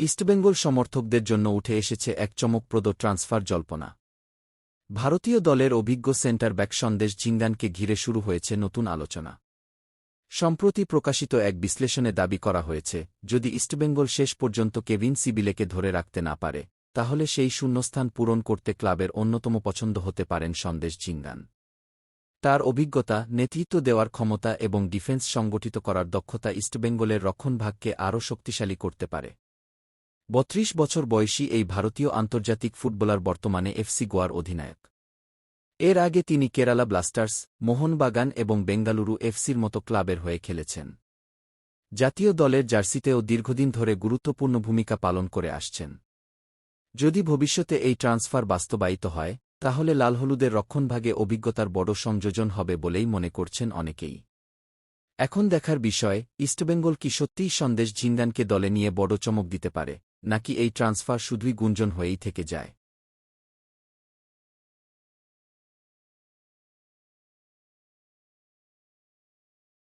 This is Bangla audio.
ইস্টবেঙ্গল সমর্থকদের জন্য উঠে এসেছে এক চমকপ্রদ ট্রান্সফার জল্পনা। ভারতীয় দলের অভিজ্ঞ সেন্টার ব্যাক সন্দেশ ঝিংগানকে ঘিরে শুরু হয়েছে নতুন আলোচনা। সম্প্রতি প্রকাশিত এক বিশ্লেষণে দাবি করা হয়েছে, যদি ইস্টবেঙ্গল শেষ পর্যন্ত কেভিন সিবিলেকে ধরে রাখতে না পারে, তাহলে সেই শূন্যস্থান পূরণ করতে ক্লাবের অন্যতম পছন্দ হতে পারেন সন্দেশ ঝিংগান। তার অভিজ্ঞতা, নেতৃত্ব দেওয়ার ক্ষমতা এবং ডিফেন্স সংগঠিত করার দক্ষতা ইস্টবেঙ্গলের রক্ষণভাগকে আরও শক্তিশালী করতে পারে। ৩২ বছর বয়সী এই ভারতীয় আন্তর্জাতিক ফুটবলার বর্তমানে এফসি গোয়ার অধিনায়ক। এর আগে তিনি কেরালা ব্লাস্টার্স, মোহনবাগান এবং বেঙ্গালুরু এফসির মতো ক্লাবের হয়ে খেলেছেন। জাতীয় দলের জার্সিতেও দীর্ঘদিন ধরে গুরুত্বপূর্ণ ভূমিকা পালন করে আসছেন। যদি ভবিষ্যতে এই ট্রান্সফার বাস্তবায়িত হয়, তাহলে লালহলুদের রক্ষণভাগে অভিজ্ঞতার বড় সংযোজন হবে বলেই মনে করছেন অনেকেই। এখন দেখার বিষয়, ইস্টবেঙ্গল কি সত্যিই সন্দেশ ঝিংগানকে দলে নিয়ে বড় চমক দিতে পারে, নাকি এই ট্রান্সফার শুধুই গুঞ্জন হয়েই থেকে যায়।